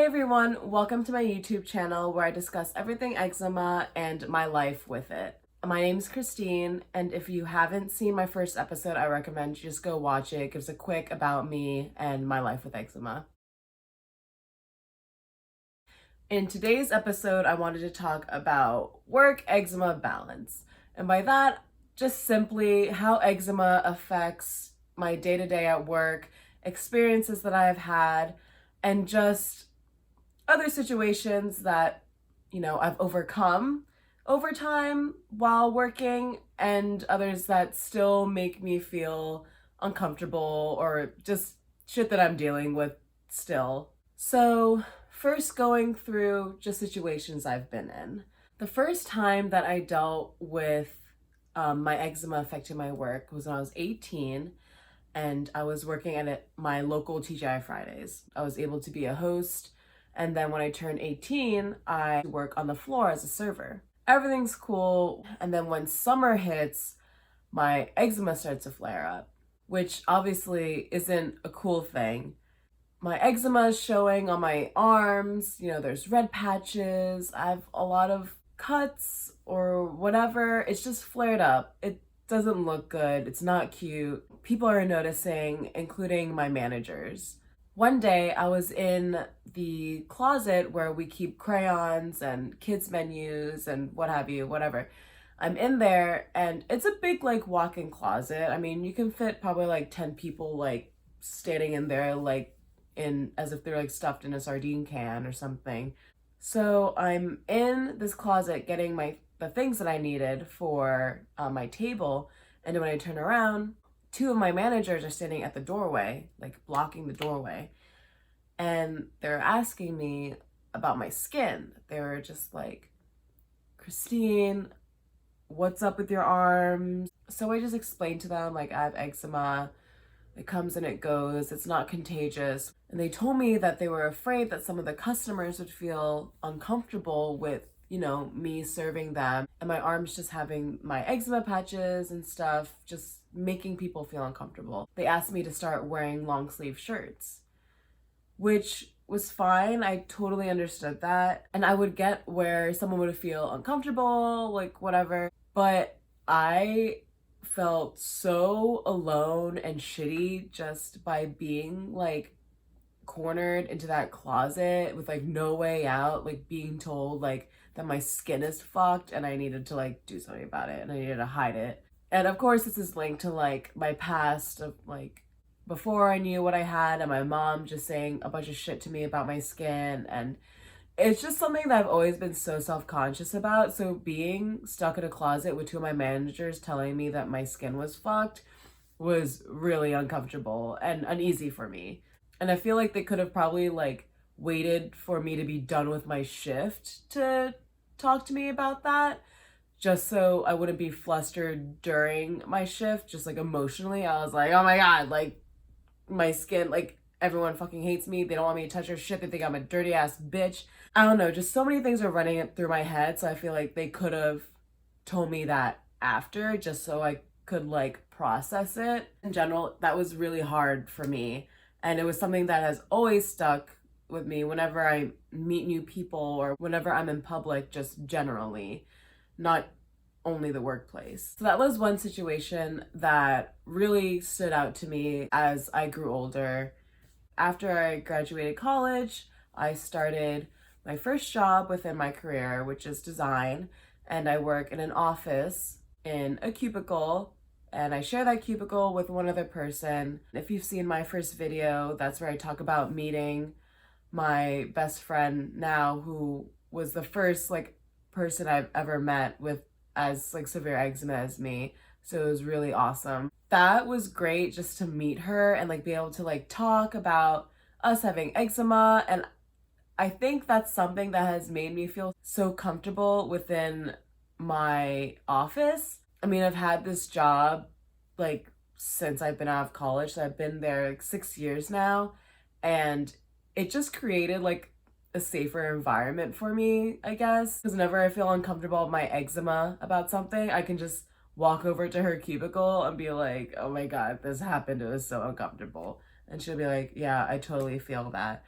Hey everyone, welcome to my YouTube channel where I discuss everything eczema and my life with it. My name's Christine, and if you haven't seen my first episode, I recommend you just go watch it. It gives a quick about me and my life with eczema. In today's episode, I wanted to talk about work eczema balance. And by that, just simply how eczema affects my day-to-day at work, experiences that I have had, and just other situations that, I've overcome over time while working, and others that still make me feel uncomfortable or just shit that I'm dealing with still. So, first going through just situations I've been in. The first time that I dealt with my eczema affecting my work was when I was 18 and I was working at my local TGI Fridays. I was able to be a host, and then when I turned 18, I work on the floor as a server. Everything's cool, and then when summer hits, my eczema starts to flare up, which obviously isn't a cool thing. My eczema is showing on my arms, there's red patches, I have a lot of cuts or whatever. It's just flared up. It doesn't look good. It's not cute. People are noticing, including my managers. One day I was in the closet where we keep crayons and kids menus and what have you, whatever. I'm in there and it's a big walk-in closet. I mean, you can fit probably 10 people standing in there as if they're stuffed in a sardine can or something. So I'm in this closet getting the things that I needed for my table, and when I turn around, two of my managers are standing at the doorway, blocking the doorway, and they're asking me about my skin. They were just like, Christine, what's up with your arms? So I just explained to them, I have eczema. It comes and it goes. It's not contagious. And they told me that they were afraid that some of the customers would feel uncomfortable with, me serving them and my arms just having my eczema patches and stuff, just making people feel uncomfortable. They asked me to start wearing long sleeve shirts, which was fine. I totally understood that. And I would get where someone would feel uncomfortable, whatever. But I felt so alone and shitty just by being cornered into that closet with no way out, being told that my skin is fucked and I needed to do something about it and I needed to hide it. And of course this is linked to my past of before I knew what I had, and my mom just saying a bunch of shit to me about my skin, and it's just something that I've always been so self-conscious about. So being stuck in a closet with two of my managers telling me that my skin was fucked was really uncomfortable and uneasy for me. And I feel like they could have probably waited for me to be done with my shift to talk to me about that, just so I wouldn't be flustered during my shift, just emotionally. I was like, oh my God, my skin, everyone fucking hates me. They don't want me to touch their shit. They think I'm a dirty ass bitch. I don't know, just so many things are running through my head. So I feel like they could have told me that after, just so I could process it. In general, that was really hard for me. And it was something that has always stuck with me whenever I meet new people or whenever I'm in public, just generally, not only the workplace. So that was one situation that really stood out to me as I grew older. After I graduated college, I started my first job within my career, which is design, and I work in an office in a cubicle, and I share that cubicle with one other person. If you've seen my first video, that's where I talk about meeting my best friend now, who was the first person I've ever met with as severe eczema as me. So it was really awesome. That was great just to meet her and be able to talk about us having eczema. And I think that's something that has made me feel so comfortable within my office. I mean, I've had this job since I've been out of college. So I've been there 6 years now, and it just created a safer environment for me, I guess. Because whenever I feel uncomfortable with my eczema about something, I can just walk over to her cubicle and be like, oh my God, this happened. It was so uncomfortable. And she'll be like, yeah, I totally feel that.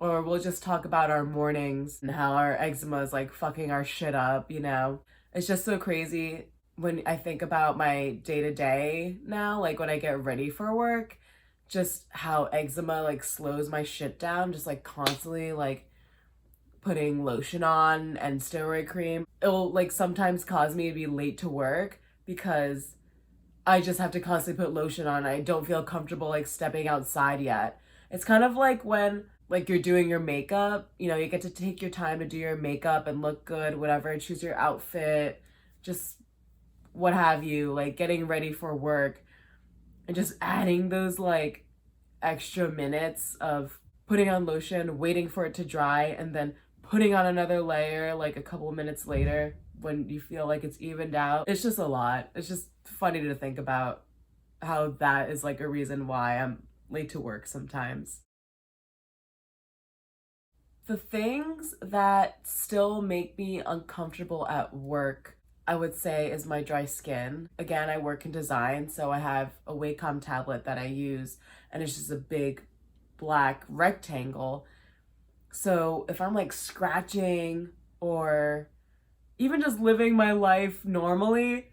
Or we'll just talk about our mornings and how our eczema is like fucking our shit up, you know? It's just so crazy when I think about my day to day now, like when I get ready for work, just how eczema like slows my shit down, just like constantly like putting lotion on and steroid cream. It'll like sometimes cause me to be late to work because I just have to constantly put lotion on. I don't feel comfortable like stepping outside yet. It's kind of like when like you're doing your makeup, you know, you get to take your time to do your makeup and look good, whatever, choose your outfit, just what have you, like getting ready for work and just adding those like extra minutes of putting on lotion, waiting for it to dry, and then putting on another layer like a couple minutes later when you feel like it's evened out. It's just a lot. It's just funny to think about how that is like a reason why I'm late to work sometimes. The things that still make me uncomfortable at work, I would say, is my dry skin. Again, I work in design, so I have a Wacom tablet that I use, and it's just a big black rectangle. So if I'm like scratching or even just living my life normally,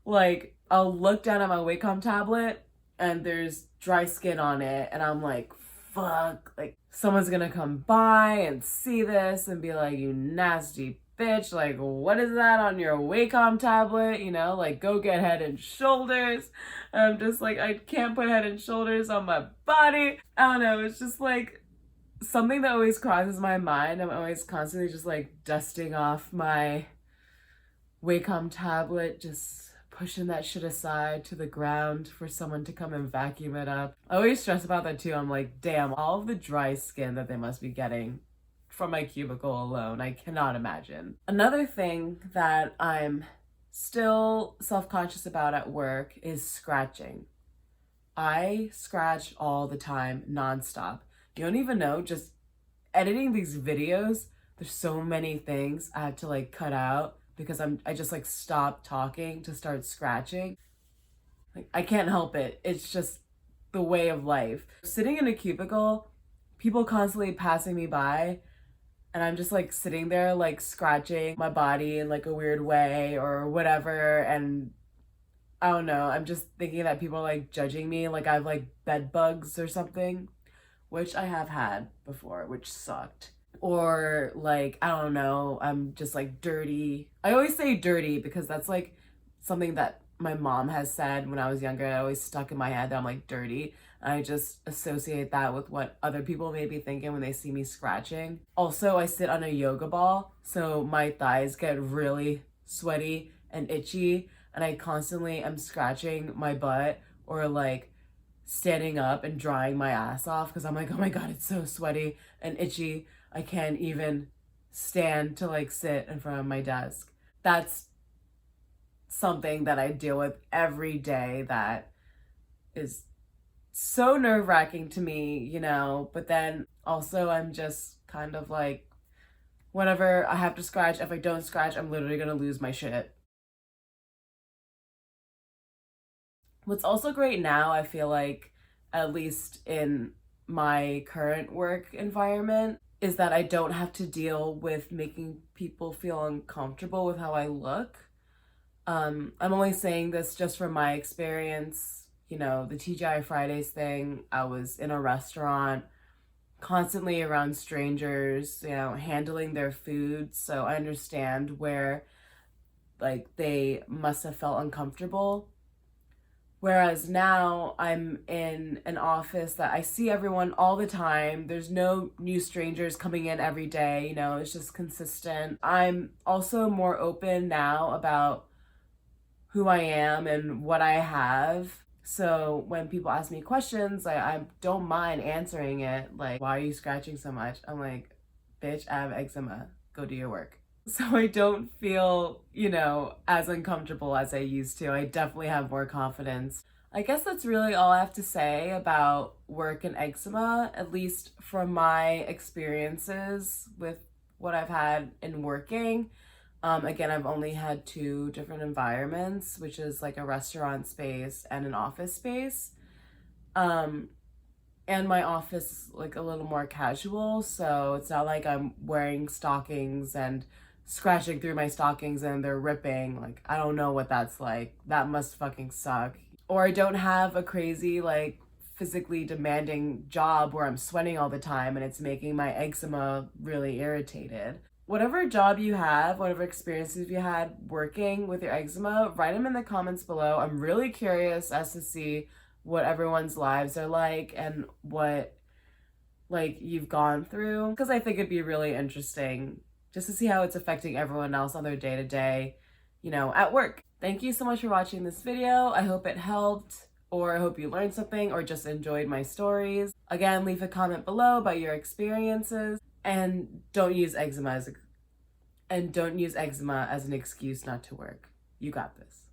like I'll look down at my Wacom tablet and there's dry skin on it, and I'm like, fuck, like someone's gonna come by and see this and be like, you nasty bitch, like what is that on your Wacom tablet? You know, like go get Head and Shoulders. And I'm just like, I can't put Head and Shoulders on my body. I don't know, it's just like something that always crosses my mind. I'm always constantly just like dusting off my Wacom tablet, just pushing that shit aside to the ground for someone to come and vacuum it up. I always stress about that too. I'm like, damn, all of the dry skin that they must be getting from my cubicle alone. I cannot imagine. Another thing that I'm still self-conscious about at work is scratching. I scratch all the time, nonstop. You don't even know, just editing these videos, there's so many things I have to like cut out because I just like stop talking to start scratching. Like I can't help it. It's just the way of life. Sitting in a cubicle, people constantly passing me by, and I'm just like sitting there like scratching my body in like a weird way or whatever, and I don't know, I'm just thinking that people are like judging me like I have like bed bugs or something, which I have had before, which sucked. Or like, I don't know, I'm just like dirty. I always say dirty because that's like something that my mom has said when I was younger. It always stuck in my head that I'm like dirty. I just associate that with what other people may be thinking when they see me scratching. Also, I sit on a yoga ball, so my thighs get really sweaty and itchy, and I constantly am scratching my butt or like standing up and drying my ass off because I'm like, oh my God, it's so sweaty and itchy. I can't even stand to like sit in front of my desk. That's something that I deal with every day that is so nerve-wracking to me, you know, but then also I'm just kind of like, whatever, I have to scratch. If I don't scratch, I'm literally gonna lose my shit. What's also great now, I feel like, at least in my current work environment, is that I don't have to deal with making people feel uncomfortable with how I look. I'm only saying this just from my experience. You know, the TGI Fridays thing, I was in a restaurant, constantly around strangers, you know, handling their food. So I understand where, like, they must have felt uncomfortable. Whereas now I'm in an office that I see everyone all the time. There's no new strangers coming in every day, you know, it's just consistent. I'm also more open now about who I am and what I have. So when people ask me questions, I don't mind answering it. Like, why are you scratching so much? I'm like, bitch, I have eczema. Go do your work. So I don't feel, you know, as uncomfortable as I used to. I definitely have more confidence. I guess that's really all I have to say about work and eczema, at least from my experiences with what I've had in working. Again, I've only had two different environments, which is like a restaurant space and an office space. Um, and my office is like a little more casual, so it's not like I'm wearing stockings and scratching through my stockings and they're ripping. Like, I don't know what that's like. That must fucking suck. Or I don't have a crazy, like, physically demanding job where I'm sweating all the time and it's making my eczema really irritated. Whatever job you have, whatever experiences you had working with your eczema, write them in the comments below. I'm really curious as to see what everyone's lives are like and what like you've gone through, because I think it'd be really interesting just to see how it's affecting everyone else on their day to day, at work. Thank you so much for watching this video. I hope it helped, or I hope you learned something or just enjoyed my stories. Again, leave a comment below about your experiences, and don't use eczema as an excuse not to work. You got this.